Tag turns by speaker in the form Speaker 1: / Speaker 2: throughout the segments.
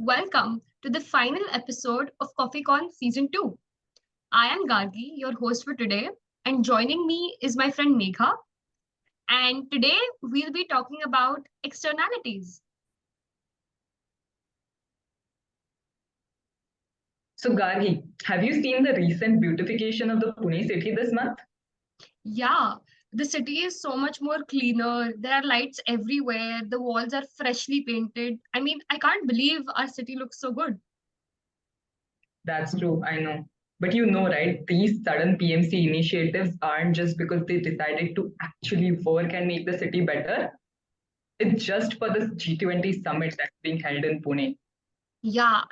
Speaker 1: Welcome to the final episode of Coffeecon Season 2. I am Gaargi, your host for today, and joining me is my friend Megha. And today we'll be talking about externalities.
Speaker 2: So, Gaargi, have you seen the recent beautification of the Pune city this month?
Speaker 1: Yeah, the city is so much more cleaner. There are lights everywhere. The walls are freshly painted. I can't believe our city looks so good.
Speaker 2: That's true, I know. But you know, right, these sudden PMC initiatives aren't just because they decided to actually work and make the city better. It's just for this G20 summit that's being held in Pune.
Speaker 1: Yeah,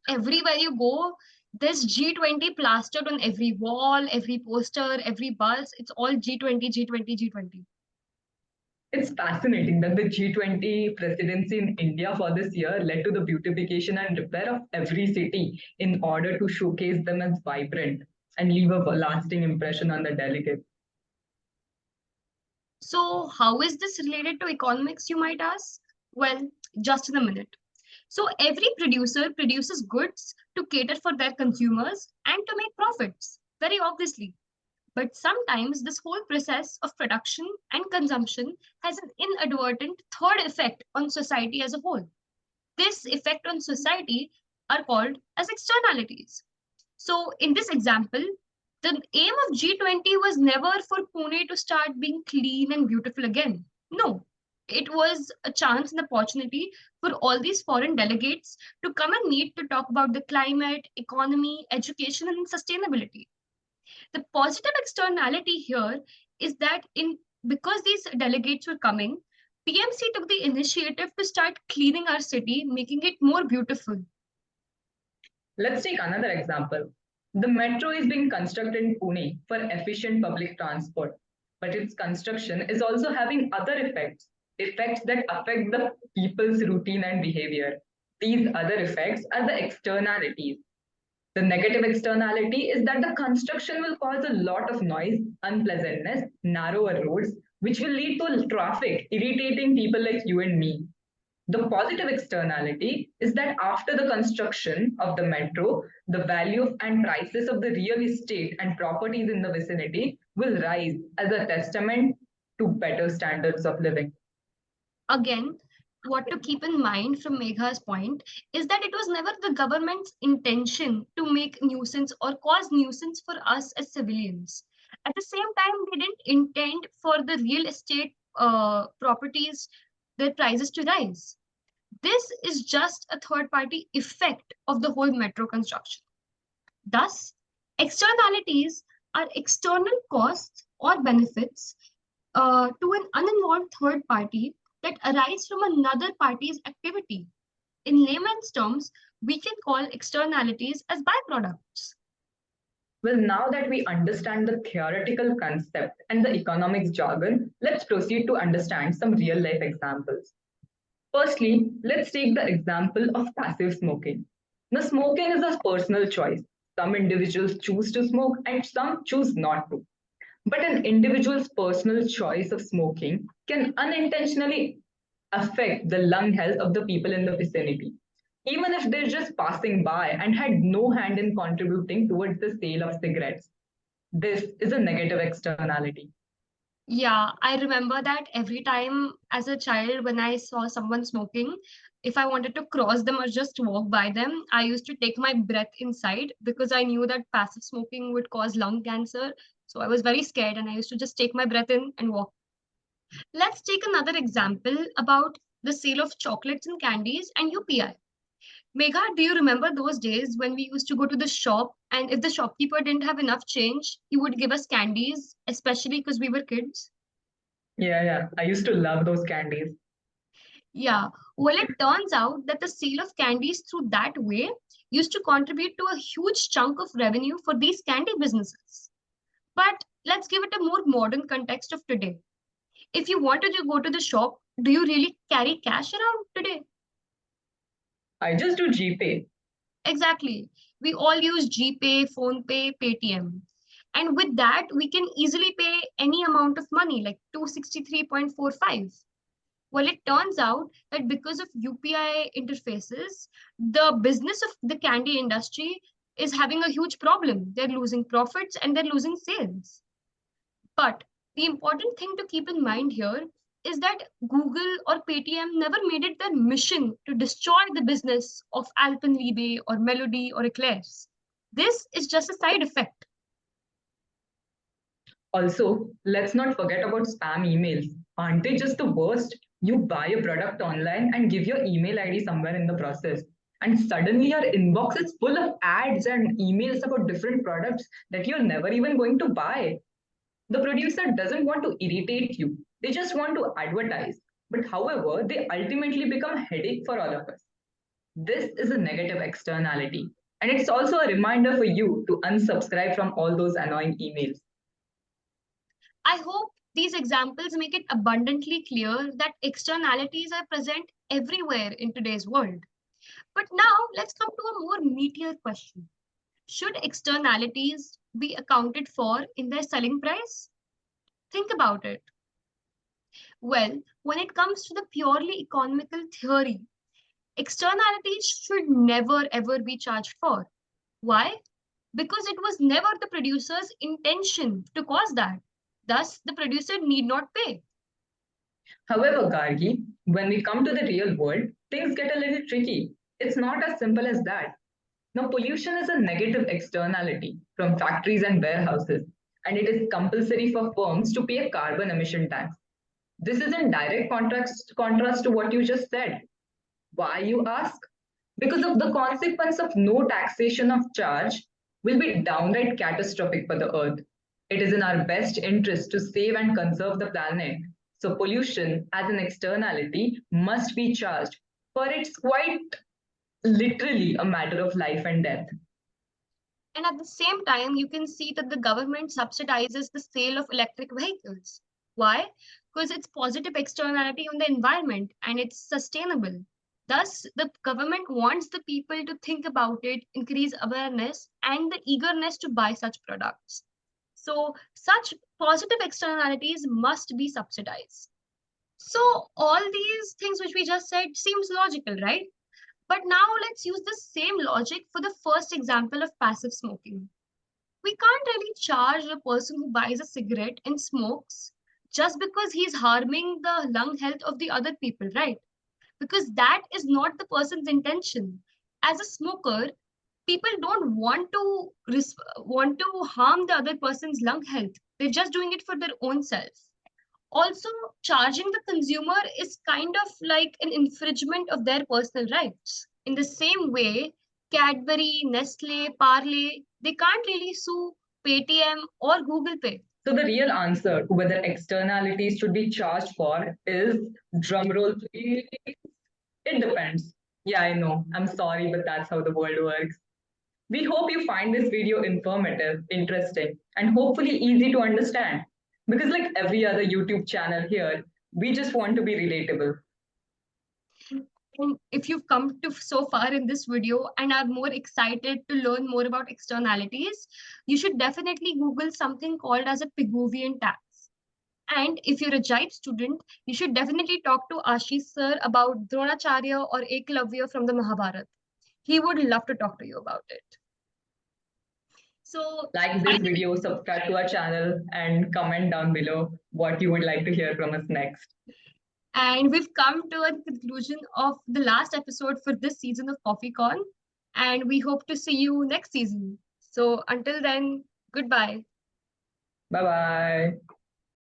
Speaker 1: everywhere you go, there's G20 plastered on every wall, every poster, every bus. It's all G20, G20, G20.
Speaker 2: It's fascinating that the G20 presidency in India for this year led to the beautification and repair of every city in order to showcase them as vibrant and leave a lasting impression on the delegates.
Speaker 1: So, how is this related to economics, you might ask? Well, just in a minute. So, every producer produces goods to cater for their consumers and to make profits, very obviously. But sometimes this whole process of production and consumption has an inadvertent third effect on society as a whole. This effect on society are called as externalities. So, in this example, the aim of G20 was never for Pune to start being clean and beautiful again. No, it was a chance and opportunity for all these foreign delegates to come and meet to talk about the climate, economy, education, and sustainability. The positive externality here is that in because these delegates were coming, PMC took the initiative to start cleaning our city, making it more beautiful.
Speaker 2: Let's take another example. The metro is being constructed in Pune for efficient public transport, but its construction is also having other effects that affect the people's routine and behavior. These other effects are the externalities. The negative externality is that the construction will cause a lot of noise, unpleasantness, narrower roads, which will lead to traffic, irritating people like you and me. The positive externality is that after the construction of the metro, the value and prices of the real estate and properties in the vicinity will rise as a testament to better standards of living.
Speaker 1: Again, what to keep in mind from Megha's point is that it was never the government's intention to make nuisance or cause nuisance for us as civilians. At the same time, they didn't intend for the real estate properties, their prices to rise. This is just a third party effect of the whole metro construction. Thus, externalities are external costs or benefits to an uninvolved third party that arise from another party's activity. In layman's terms, we can call externalities as byproducts.
Speaker 2: Well, now that we understand the theoretical concept and the economics jargon, let's proceed to understand some real life examples. Firstly, let's take the example of passive smoking. Now, smoking is a personal choice. Some individuals choose to smoke and some choose not to. But an individual's personal choice of smoking can unintentionally affect the lung health of the people in the vicinity, even if they're just passing by and had no hand in contributing towards the sale of cigarettes. This is a negative externality.
Speaker 1: Yeah, I remember that every time as a child when I saw someone smoking, if I wanted to cross them or just walk by them, I used to take my breath inside because I knew that passive smoking would cause lung cancer. So I was very scared and I used to just take my breath in and walk. Let's take another example about the sale of chocolates and candies and UPI. Megha, do you remember those days when we used to go to the shop and if the shopkeeper didn't have enough change, he would give us candies, especially because we were kids?
Speaker 2: Yeah. I used to love those candies.
Speaker 1: Yeah, well, it turns out that the sale of candies through that way used to contribute to a huge chunk of revenue for these candy businesses. But let's give it a more modern context of today. If you wanted to go to the shop, do you really carry cash around today?
Speaker 2: I just do GPay.
Speaker 1: Exactly. We all use GPay, PhonePay, Paytm. And with that, we can easily pay any amount of money, like 263.45. Well, it turns out that because of UPI interfaces, the business of the candy industry is having a huge problem. They're losing profits and they're losing sales. But the important thing to keep in mind here is that Google or Paytm never made it their mission to destroy the business of Alpenliebe or Melody or Eclairs. This is just a side effect.
Speaker 2: Also, let's not forget about spam emails. Aren't they just the worst? You buy a product online and give your email ID somewhere in the process. And suddenly your inbox is full of ads and emails about different products that you're never even going to buy. The producer doesn't want to irritate you, they just want to advertise. But however, they ultimately become a headache for all of us. This is a negative externality. And it's also a reminder for you to unsubscribe from all those annoying emails.
Speaker 1: I hope these examples make it abundantly clear that externalities are present everywhere in today's world. But now let's come to a more meatier question. Should externalities be accounted for in their selling price? Think about it. Well, when it comes to the purely economical theory, externalities should never ever be charged for. Why? Because it was never the producer's intention to cause that. Thus, the producer need not pay.
Speaker 2: However, Gargi, when we come to the real world, things get a little tricky. It's not as simple as that. Now, pollution is a negative externality from factories and warehouses, and it is compulsory for firms to pay a carbon emission tax. This is in direct contrast to what you just said. Why, you ask? Because of the consequence of no taxation of charge will be downright catastrophic for the earth. It is in our best interest to save and conserve the planet. So, pollution as an externality must be charged, for it's quite literally a matter of life and death.
Speaker 1: And at the same time, you can see that the government subsidizes the sale of electric vehicles. Why? Because it's positive externality on the environment and it's sustainable. Thus, the government wants the people to think about it, increase awareness, and the eagerness to buy such products. So, such positive externalities must be subsidized. So, all these things which we just said seems logical, right? But now let's use the same logic for the first example of passive smoking. We can't really charge a person who buys a cigarette and smokes just because he's harming the lung health of the other people, right? Because that is not the person's intention. As a smoker, people don't want to harm the other person's lung health. They're just doing it for their own self. Also, charging the consumer is kind of like an infringement of their personal rights. In the same way, Cadbury, Nestle, Parle, they can't really sue Paytm or Google Pay.
Speaker 2: So, the real answer to whether externalities should be charged for is drumroll, please. It depends. Yeah, I know. I'm sorry, but that's how the world works. We hope you find this video informative, interesting, and hopefully easy to understand. Because, like every other YouTube channel here, we just want to be relatable.
Speaker 1: And if you've come to so far in this video and are more excited to learn more about externalities, you should definitely Google something called as a Pigouvian tax. And if you're a JITE student, you should definitely talk to Ashish sir about Dronacharya or Eklavya from the Mahabharata. He would love to talk to you about it. So,
Speaker 2: Like this video, subscribe to our channel, and comment down below what you would like to hear from us next.
Speaker 1: and we've come to a conclusion of the last episode for this season of Coffeecon, and we hope to see you next season. So, until then, goodbye.
Speaker 2: Bye bye.